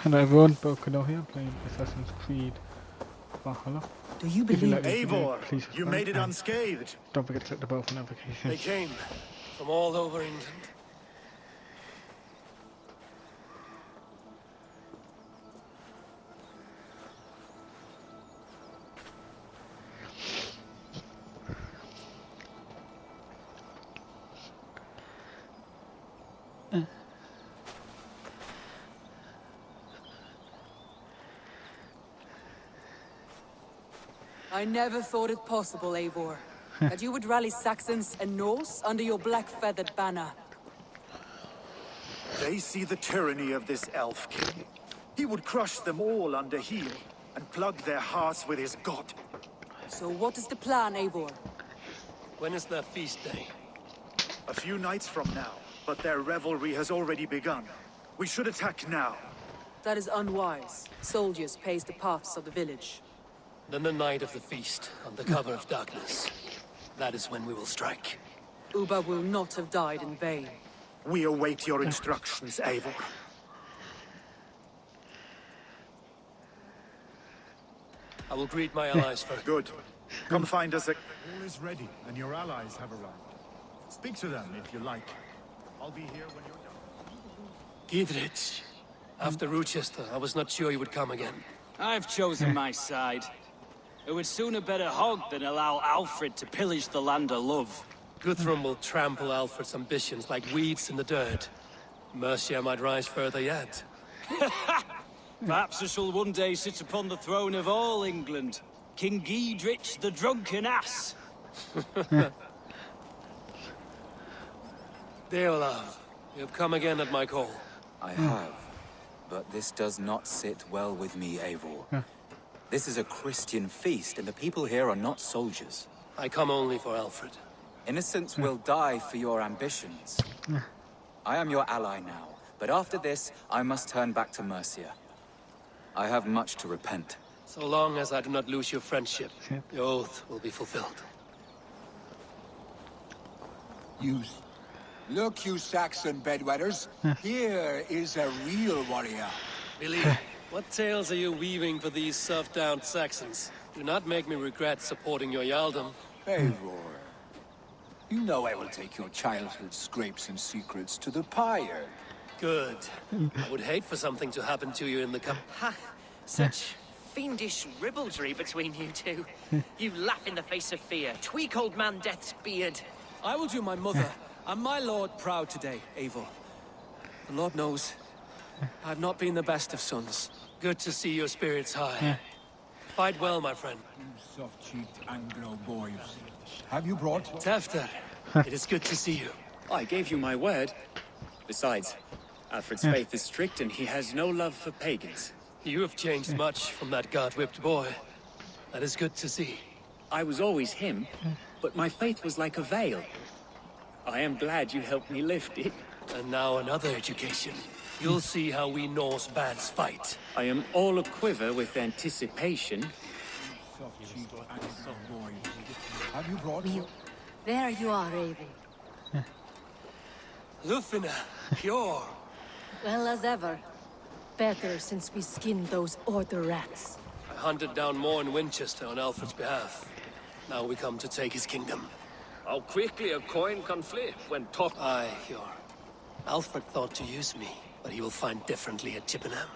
Hello everyone, Bokano here, playing Assassin's Creed Valhalla. Do you If you believe like this video, Eivor, please you subscribe made it and unscathed. don't forget to click the bell for notifications. They came from all over England. I never thought it possible, Eivor, that you would rally Saxons and Norse under your black-feathered banner. They see the tyranny of this elf king. He would crush them all under heel and plug their hearts with his god. So what is the plan, Eivor? When is their feast day? A few nights from now, but their revelry has already begun. We should attack now. That is unwise. Soldiers pace the paths of the village. Then the night of the feast, under cover of darkness. That is when we will strike. Uba will not have died in vain. We await your instructions, Eivor. I will greet my allies first. Good. Come find us. All is ready, and your allies have arrived. Speak to them if you like. I'll be here when you're done. Gidrich. After Rochester, I was not sure you would come again. I've chosen my side. It would sooner bet a hog than allow Alfred to pillage the land of love. Guthrum will trample Alfred's ambitions like weeds in the dirt. Mercia might rise further yet. Perhaps I shall one day sit upon the throne of all England. King Gidrich the drunken ass. Deolav, you have come again at my call. I have, but this does not sit well with me, Eivor. This is a Christian feast, and the people here are not soldiers. I come only for Alfred. Innocents will die for your ambitions. I am your ally now, but after this, I must turn back to Mercia. I have much to repent. So long as I do not lose your friendship, your oath will be fulfilled. Look, you Saxon bedwetters. Here is a real warrior. Billy, what tales are you weaving for these serf-down Saxons? Do not make me regret supporting your Jarldom. Eivor, you know I will take your childhood scrapes and secrets to the pyre. Good. I would hate for something to happen to you in the cup. Ha! Such fiendish ribaldry between you two. You laugh in the face of fear, tweak old man Death's beard. I will do my mother and my lord proud today, Eivor. The Lord knows, I have not been the best of sons. Good to see your spirits high. Fight well, my friend. You soft-cheeked Anglo boys. Have you brought... Tefter, it is good to see you. I gave you my word. Besides, Alfred's faith is strict and he has no love for pagans. You have changed much from that god-whipped boy. That is good to see. I was always him, but my faith was like a veil. I am glad you helped me lift it. And now another education. You'll see how we Norse bads fight. I am all aquiver with anticipation. Soft-cheeked Anglo boys. Have you brought... There you are, Eivor. Lufina, pure. Well as ever. Better since we skinned those Order rats. I hunted down more in Winchester on Alfred's behalf. Now we come to take his kingdom. How quickly a coin can flip when top... Aye, Hjor. Alfred thought to use me, but he will find differently at Chippenham.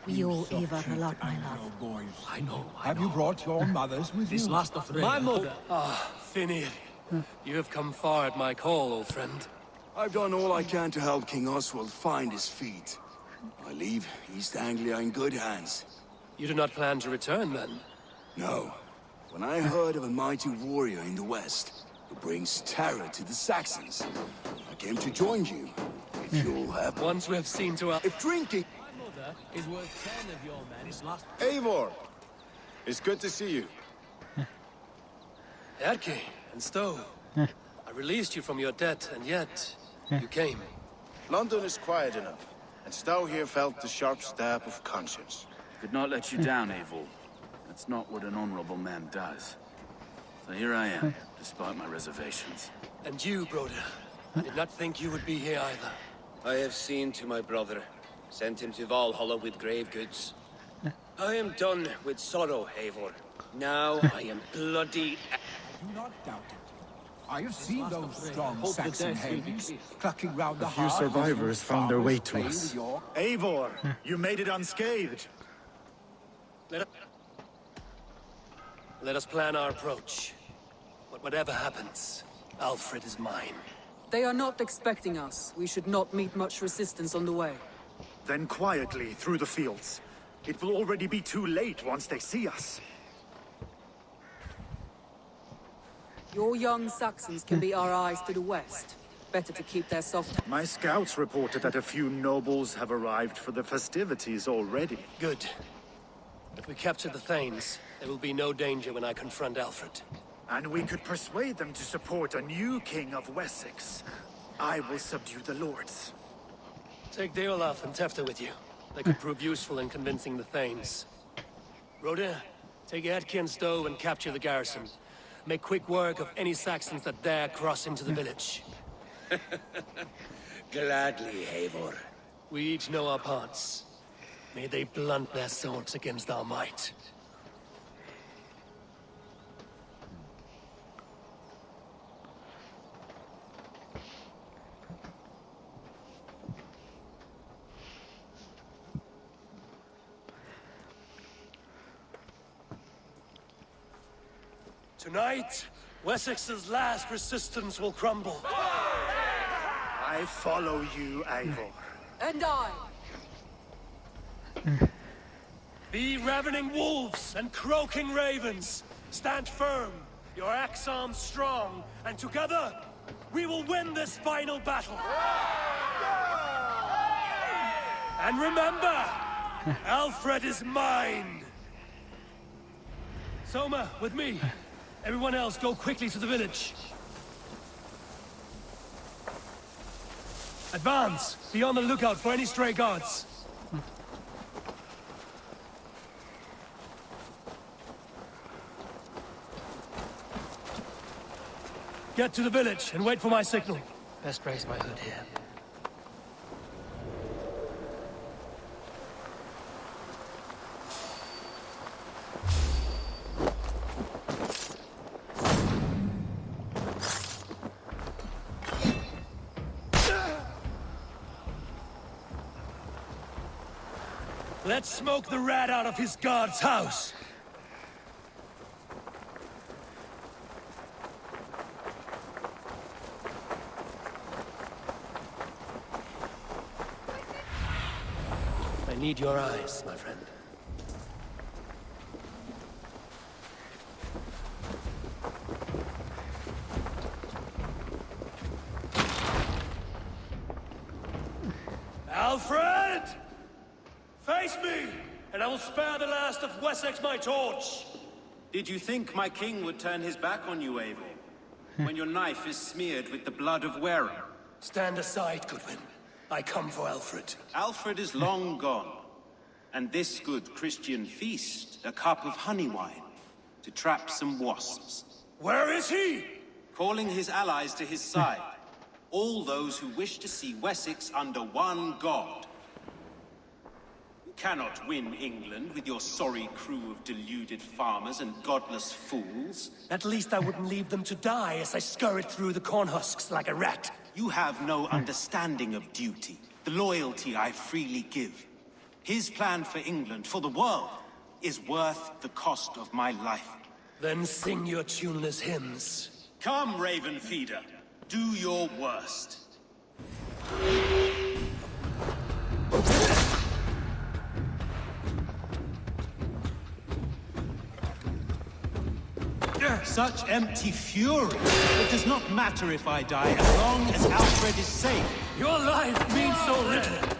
We owe Eivor a lot, my love. Anglo boys. I know. Have you brought your mothers with you? My mother. Ah, Finir. You have come far at my call, old friend. I've done all I can to help King Oswald find his feet. I leave East Anglia in good hands. You do not plan to return, then? No. When I heard of a mighty warrior in the west who brings terror to the Saxons, I came to join you. If you'll have... Once we have seen to our... If drinking... My mother is worth 10 of your men. His last... Eivor! It's good to see you. Erke and Stowe. I released you from your debt, and yet... you came. London is quiet enough, and Stowe here felt the sharp stab of conscience. Could not let you down, Eivor. That's not what an honorable man does. So here I am, despite my reservations. And you, Broder. I did not think you would be here either. I have seen to my brother. Sent him to Valhalla with grave goods. I am done with sorrow, Eivor. Now I am bloody... Do not doubt it. I have seen those strong Saxon heads clucking round the A few heart. survivors found their way to us. Your... Eivor, you made it unscathed. Let us plan our approach. But whatever happens, Alfred is mine. They are not expecting us. We should not meet much resistance on the way. Then quietly through the fields. It will already be too late once they see us. Your young Saxons can be our eyes to the west. Better to keep their soft... My scouts reported that a few nobles have arrived for the festivities already. Good. If we capture the Thanes, there will be no danger when I confront Alfred. And we could persuade them to support a new king of Wessex. I will subdue the lords. Take Deolaf and Tefta with you. They could prove useful in convincing the Thanes. Rhoda, take Edki and Stowe and capture the garrison. Make quick work of any Saxons that dare cross into the village. Gladly, Eivor. We each know our parts. May they blunt their swords against our might. Tonight, Wessex's last resistance will crumble. I follow you, Eivor. And I! Be ravening wolves and croaking ravens. Stand firm, your axe arms strong, and together, we will win this final battle. And remember, Alfred is mine. Soma, with me. Everyone else, go quickly to the village. Advance! Be on the lookout for any stray guards. Get to the village and wait for my signal. Best raise my hood here. Let's smoke the rat out of his guard's house! I need your eyes, my friend. Alfred! Face me, and I will spare the last of Wessex my torch! Did you think my king would turn his back on you, Eivor? When your knife is smeared with the blood of Wareham? Stand aside, Goodwin. I come for Alfred. Alfred is long gone. And this good Christian feast, a cup of honey wine, to trap some wasps. Where is he? Calling his allies to his side. All those who wish to see Wessex under one god. You cannot win England with your sorry crew of deluded farmers and godless fools. At least I wouldn't leave them to die as I scurried through the corn husks like a rat. You have no understanding of duty, the loyalty I freely give. His plan for England, for the world, is worth the cost of my life. Then sing your tuneless hymns. Come, Raven Feeder. Do your worst. Such empty fury. It does not matter if I die, as long as Alfred is safe. Your life means so little.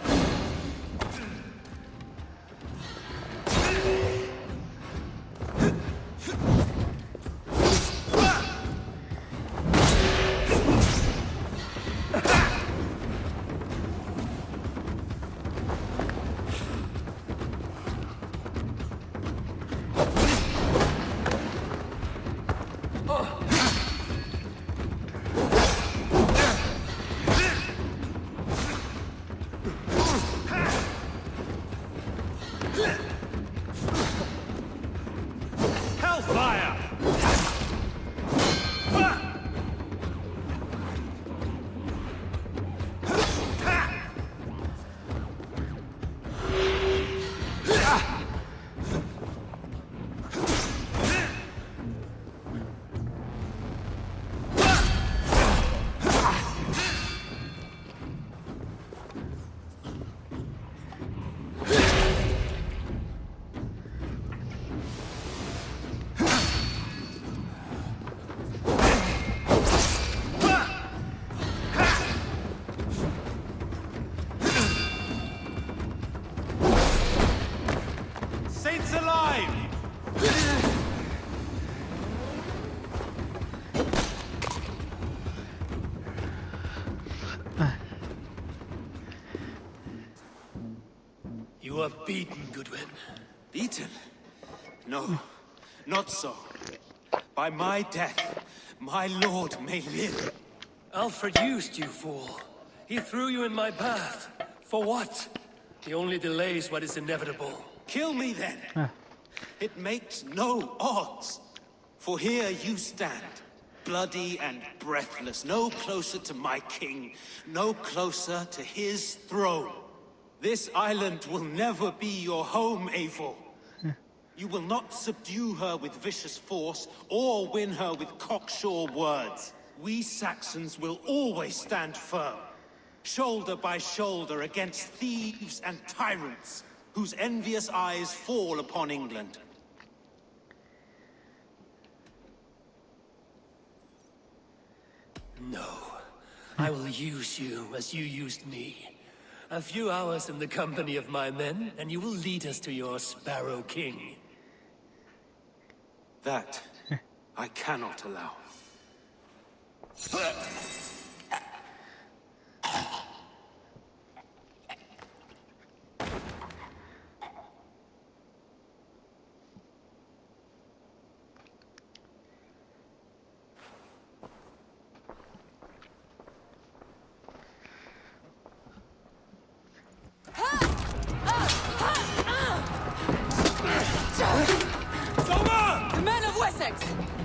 You are beaten, Goodwin. Beaten? No, not so. By my death, my lord may live. Alfred used you, fool. He threw you in my path. For what? He only delays what is inevitable. Kill me then. It makes no odds. For here you stand, bloody and breathless, no closer to my king, no closer to his throne. This island will never be your home, Eivor. You will not subdue her with vicious force, or win her with cocksure words. We Saxons will always stand firm, shoulder by shoulder against thieves and tyrants, whose envious eyes fall upon England. No. I will use you as you used me. A few hours in the company of my men, and you will lead us to your Sparrow King. That I cannot allow. The men of Wessex!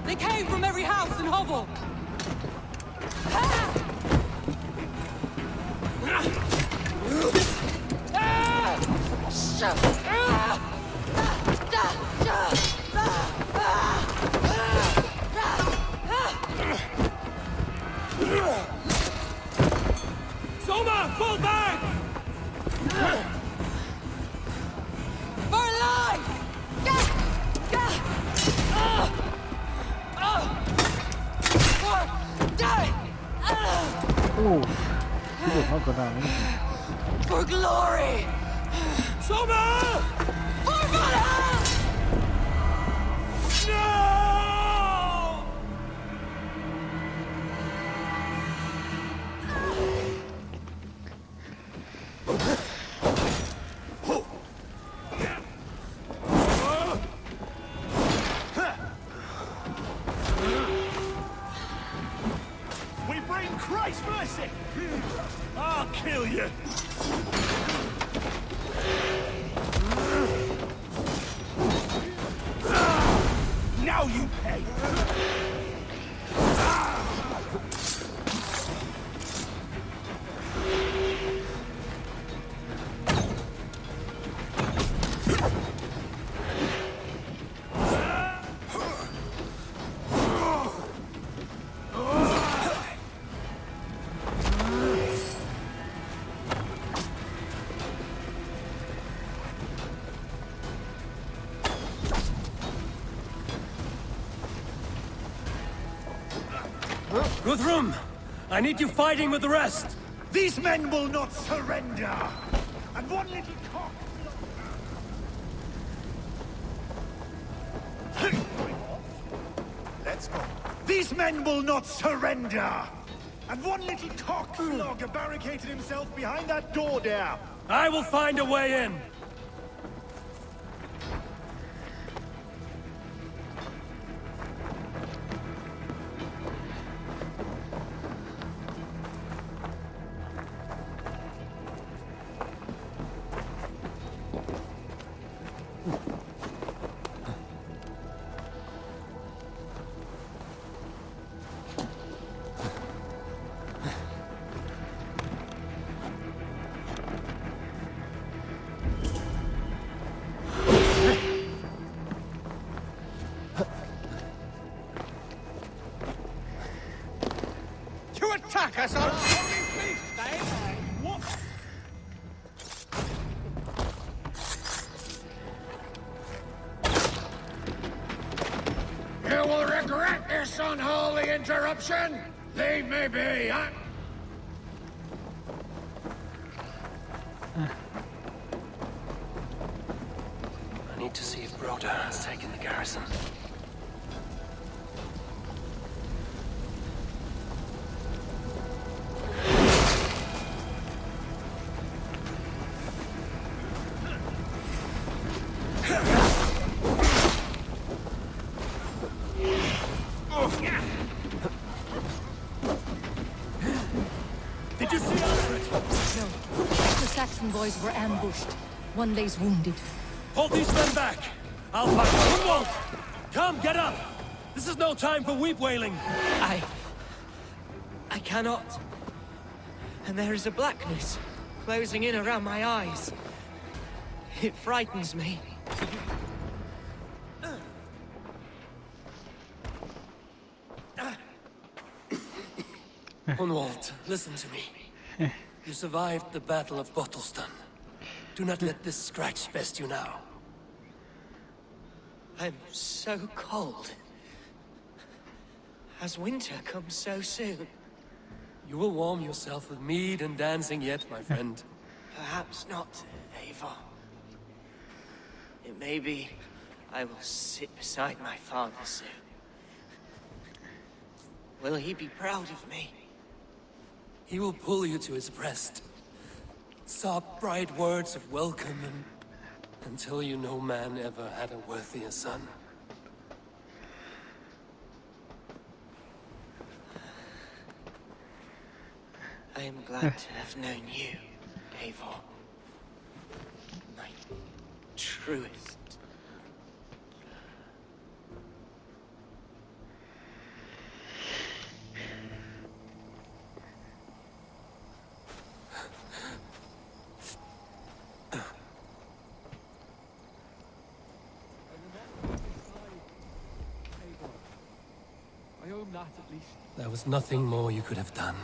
They came from every house and hovel! Soma, fall back! For life! Oh, he did not go down easy. For glory! Soma! For Valhalla! No! We bring Christ mercy! I'll kill you! Now you pay! Guthrum, I need you fighting with the rest. These men will not surrender! And one little cock... Let's go. These men will not surrender! And one little cockflogger barricaded himself behind that door there! I will find a way in. You attack us on holy feast day? What? You will regret this unholy interruption! Leave me be, huh? I need to see if Broda has taken the garrison. Saxon boys were ambushed. One lays wounded. Hold these men back! I'll fight them. Walt! Come, get up! This is no time for weep wailing! I cannot. And there is a blackness closing in around my eyes. It frightens me. Walt, listen to me. You survived the Battle of Bottleston. Do not let this scratch best you now. I'm so cold. Has winter come so soon? You will warm yourself with mead and dancing yet, my friend. Perhaps not, Eivor. It may be I will sit beside my father soon. Will he be proud of me? He will pull you to his breast. Sob bright words of welcome and tell you no man ever had a worthier son. I am glad to have known you, Eivor. My truest. I owe him that at least. There was nothing more you could have done.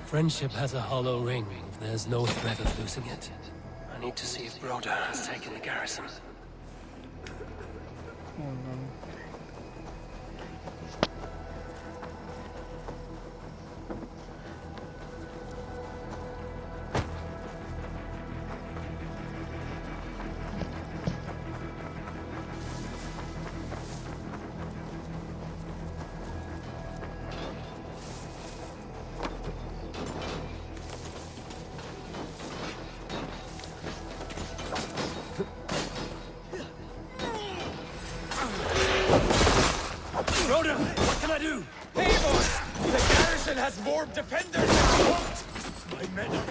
Friendship has a hollow ring if there's no threat of losing it. I need to see if Broder has taken the garrison. Oh no. Broder, what can I do? Eivor! The garrison has more defenders than we want! My men are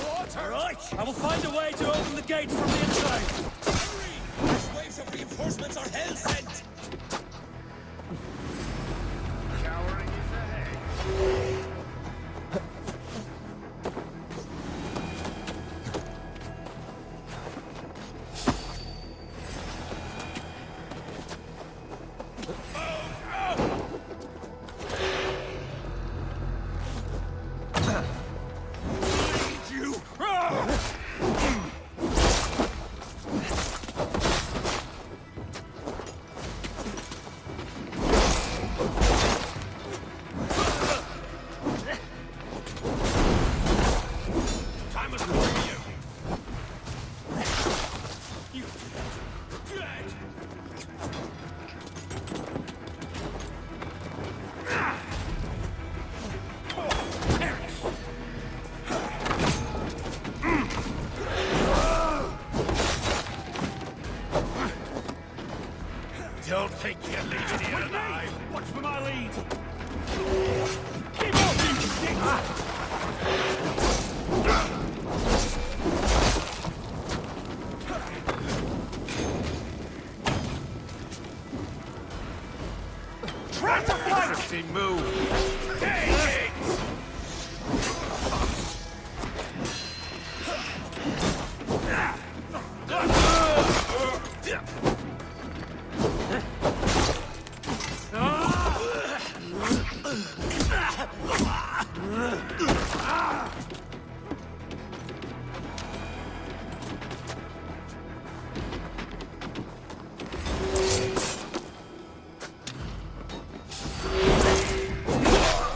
water! All right, I will find a way to open the gates from the inside. Hurry! These waves of reinforcements are hell-sent! Cowering is ahead. Don't think you're leaving here alive! Watch for my lead! Keep up, you shit! Try to flank! Move! Take it!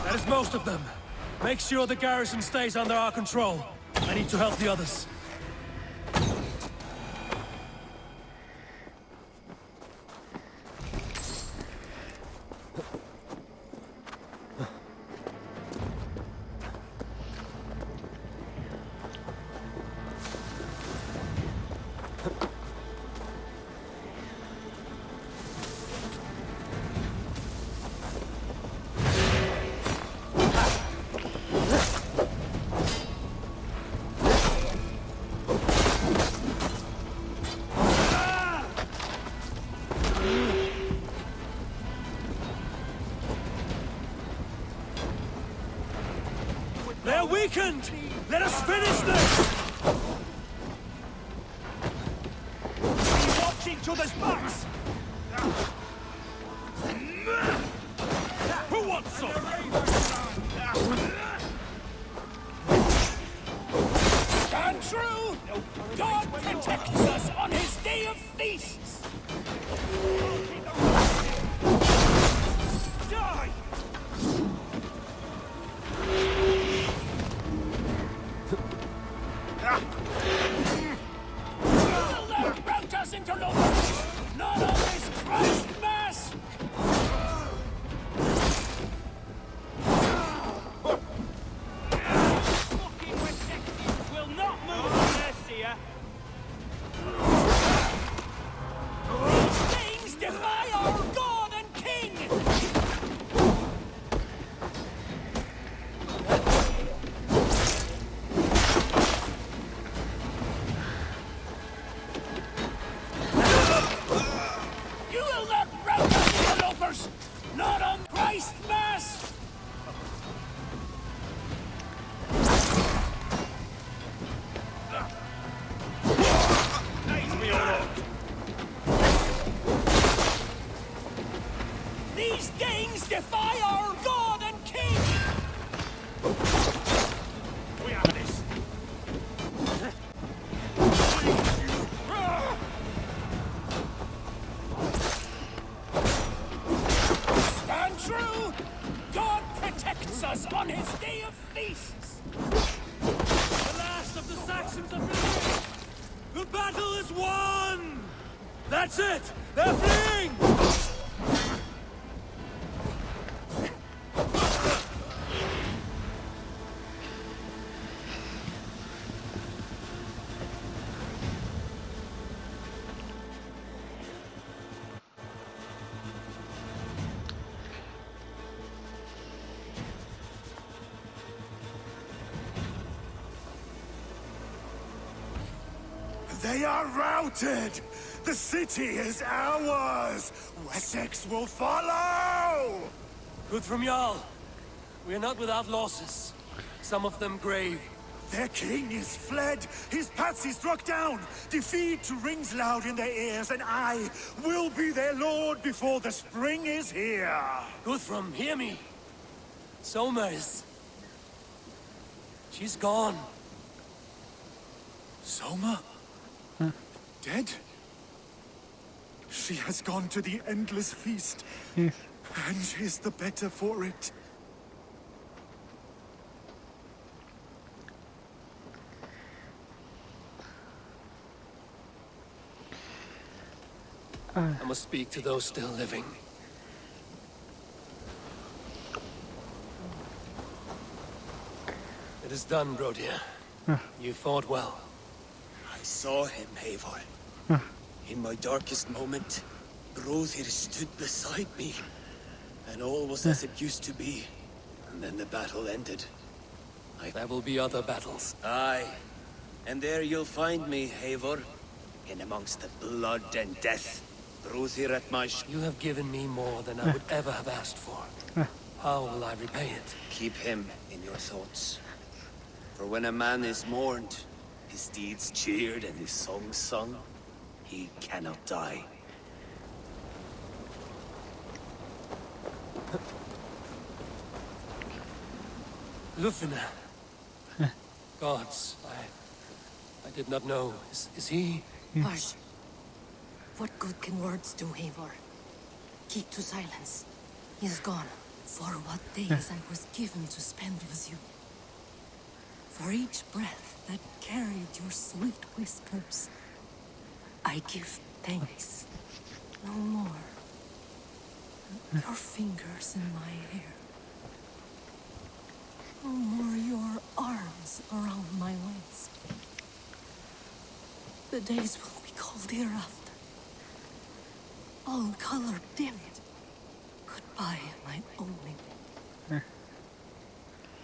That is most of them. Make sure the garrison stays under our control. I need to help the others. second! Let us finish this! We watch each other's backs! Who wants some? Stand true! God protects us on his day of feasts! Die! Will that rout us interlopers? Not on this Christ Mass! Fucking Wessexians will not move Mercia. These things defy our God and King! You will not rout us, interlopers! Not on Christ Mass! These Danes defy our God and King! We have this! Stand true! God protects us on his day of feasts! The last of the Saxons are fleeing! The battle is won! That's it! They're fleeing! They are routed! The city is ours! Wessex will follow! Good from Jarl. We are not without losses. Some of them grave. Their king is fled! His patsy struck down! Defeat rings loud in their ears, and I will be their lord before the spring is here! Guthrum, hear me. Soma is... She's gone. Soma? Dead? She has gone to the endless feast, and is the better for it. I must speak to those still living. It is done, Brodir. You fought well. I saw him, Eivor. In my darkest moment, Brodir stood beside me. And all was as it used to be. And then the battle ended. There will be other battles. Aye. And there you'll find me, Eivor. In amongst the blood and death. Brodir at my You have given me more than I would ever have asked for. How will I repay it? Keep him in your thoughts. For when a man is mourned, his deeds cheered and his songs sung, he cannot die. Lufina. Gods, I did not know. Is he... Hush. What good can words do, Eivor? Keep to silence. He is gone. For what days I was given to spend with you. For each breath that carried your sweet whispers, I give thanks. No more. Your fingers in my hair. No more your arms around my waist. The days will be cold hereafter. All color dimmed. Goodbye, my only.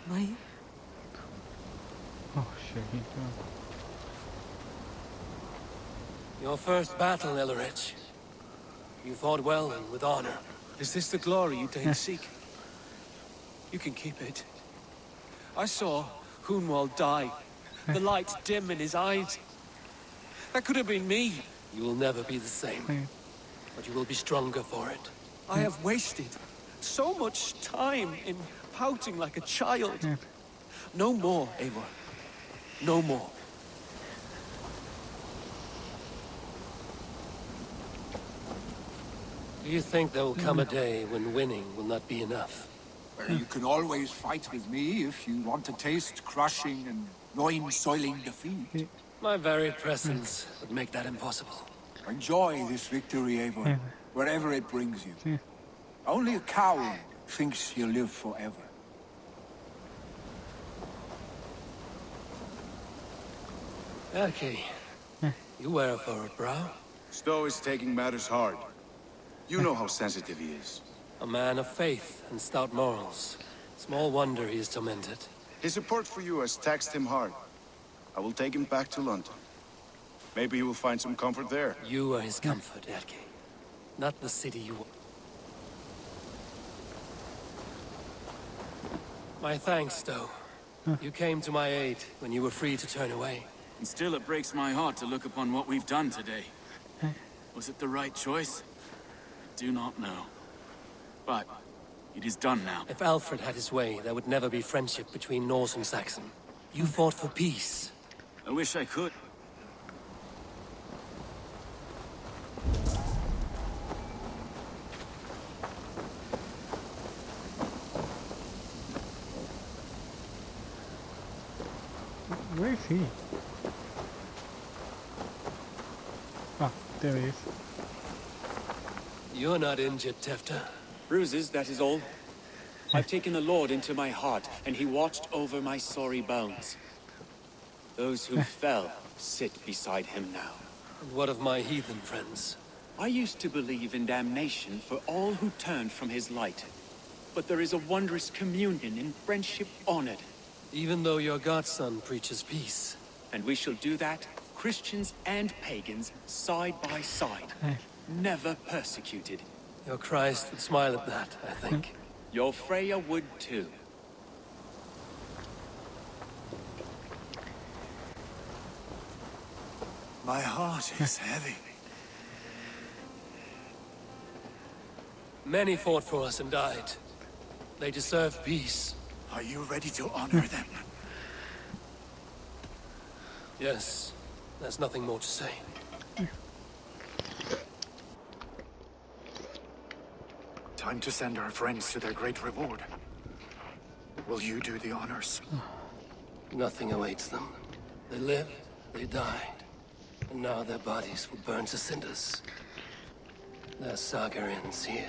My... Oh shit, he's gone. Your first battle, Ellerich. You fought well and with honor. Is this the glory you deigned seek? You can keep it. I saw Hunwald die. The light dim in his eyes. That could have been me. You will never be the same. But you will be stronger for it. I have wasted so much time in pouting like a child. No more, Eivor. No more. Do you think there will come a day when winning will not be enough? Well, you can always fight with me if you want to taste crushing and loin-soiling defeat. My very presence would make that impossible. Enjoy this victory, Eivor, wherever it brings you. Only a coward thinks he'll live forever. Okay. You wear a furrowed brow. Stowe is taking matters hard. You know how sensitive he is. A man of faith and stout morals. Small wonder he is tormented. His support for you has taxed him hard. I will take him back to London. Maybe he will find some comfort there. You are his comfort, Erke. Not the city you... My thanks, Stowe. You came to my aid when you were free to turn away. And still it breaks my heart to look upon what we've done today. Was it the right choice? I do not know. But it is done now. If Alfred had his way, there would never be friendship between Norse and Saxon. You fought for peace. I wish I could. Where is he? Ah, there he is. You're not injured, Tefta. Bruises, that is all. I've taken the Lord into my heart, and he watched over my sorry bones. Those who fell sit beside him now. And what of my heathen friends? I used to believe in damnation for all who turned from his light. But there is a wondrous communion in friendship honored. Even though your godson preaches peace. And we shall do that, Christians and pagans, side by side. Never persecuted. Your Christ would smile at that, I think. Your Freya would too. My heart is heavy. Many fought for us and died. They deserve peace. Are you ready to honor them? Yes. There's nothing more to say. Time to send our friends to their great reward. Will you do the honors? Nothing awaits them. They lived, they died. And now their bodies will burn to cinders. Their saga ends here.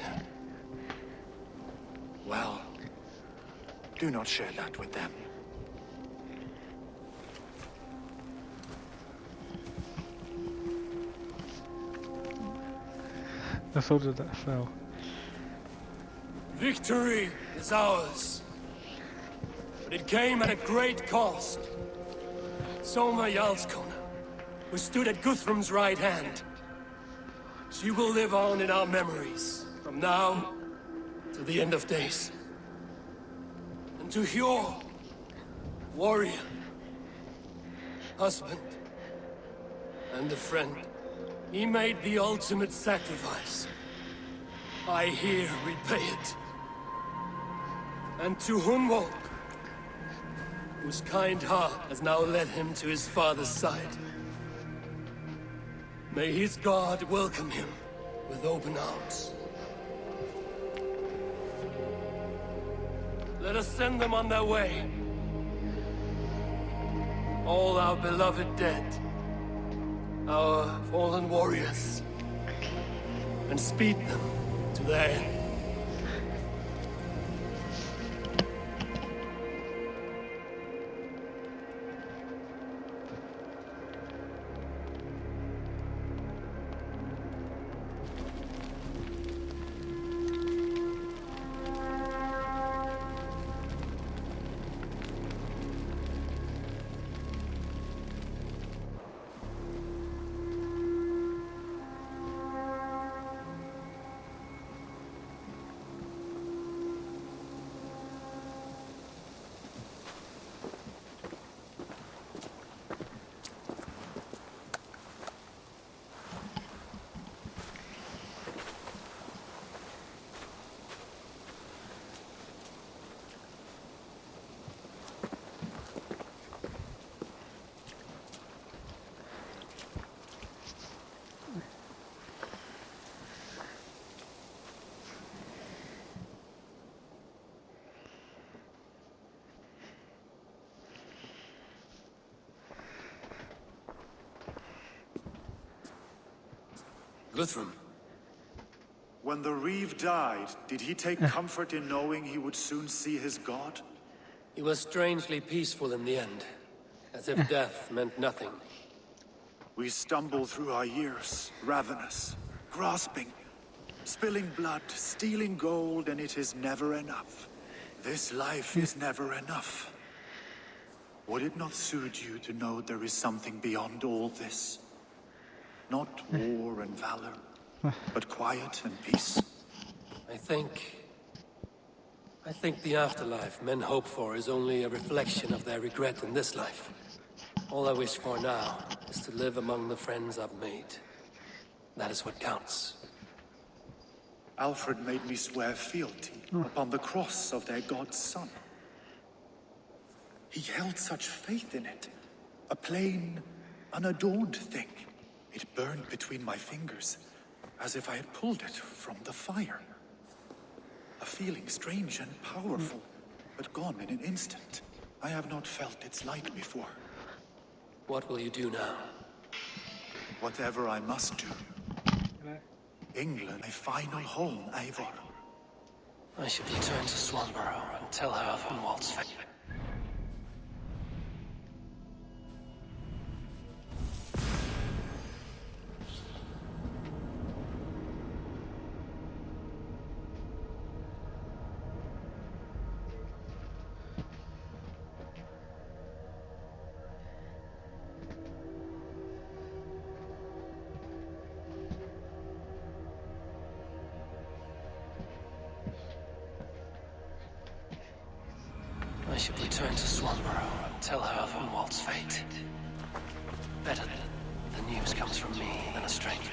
Well, do not share that with them. The soldier that fell. Victory is ours. But it came at a great cost. Soma Jarlskona, who stood at Guthrum's right hand. She will live on in our memories, from now to the end of days. And to Hjor, warrior, husband, and a friend. He made the ultimate sacrifice. I here repay it. And to Hunwald, whose kind heart has now led him to his father's side. May his God welcome him with open arms. Let us send them on their way. All our beloved dead. Our fallen warriors. And speed them to their end. Guthrum. When the Reeve died, did he take comfort in knowing he would soon see his god? He was strangely peaceful in the end, as if death meant nothing. We stumble through our years, ravenous, grasping, spilling blood, stealing gold, and it is never enough. This life is never enough. Would it not suit you to know there is something beyond all this? Not war and valor, but quiet and peace? I think the afterlife men hope for is only a reflection of their regret in this life. All I wish for now is to live among the friends I've made. That is what counts. Alfred made me swear fealty upon the cross of their god's son. He held such faith in it. A plain, unadorned thing. It burned between my fingers, as if I had pulled it from the fire. A feeling strange and powerful, but gone in an instant. I have not felt its light before. What will you do now? Whatever I must do. England, a final home, Eivor. I should return to Swanborough and tell her of Hunwald's fate. I should return to Swanborough and tell her of Hunwald's fate. Better the news comes from me than a stranger.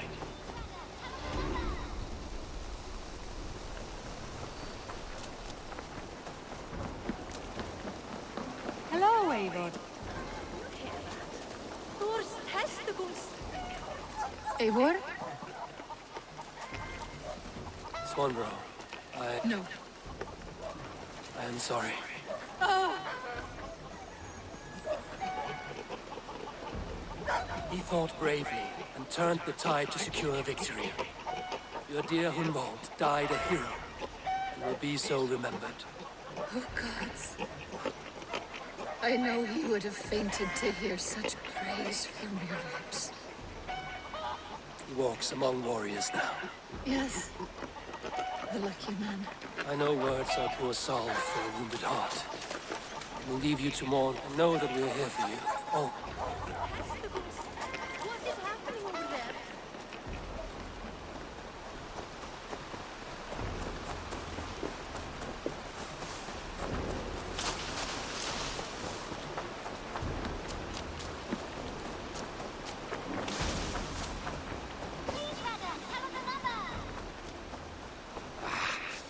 Hello, Eivor. Thor's testicles. Eivor? Swanborough, No. I am sorry. Oh! He fought bravely and turned the tide to secure a victory. Your dear Hunwald died a hero and will be so remembered. Oh, gods. I know he would have fainted to hear such praise from your lips. He walks among warriors now. Yes. The lucky man. I know words are poor salve for a wounded heart. We'll leave you to mourn and know that we're here for you. Oh. What is happening over there?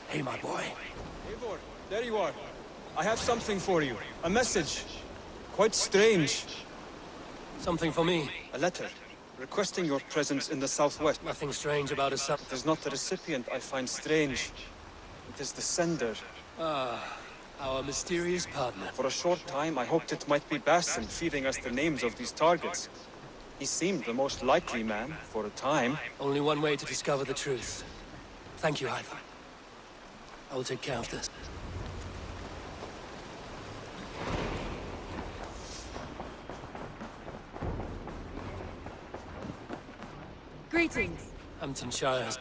Hey, my boy. Eivor, there you are. I have something for you. A message. Quite strange. Something for me? A letter, requesting your presence in the southwest. Nothing strange about a son. It is not the recipient I find strange. It is the sender. Ah, our mysterious partner. For a short time, I hoped it might be Basin feeding us the names of these targets. He seemed the most likely man, for a time. Only one way to discover the truth. Thank you, Ivan. I will take care of this. Greetings. Hamptonshire has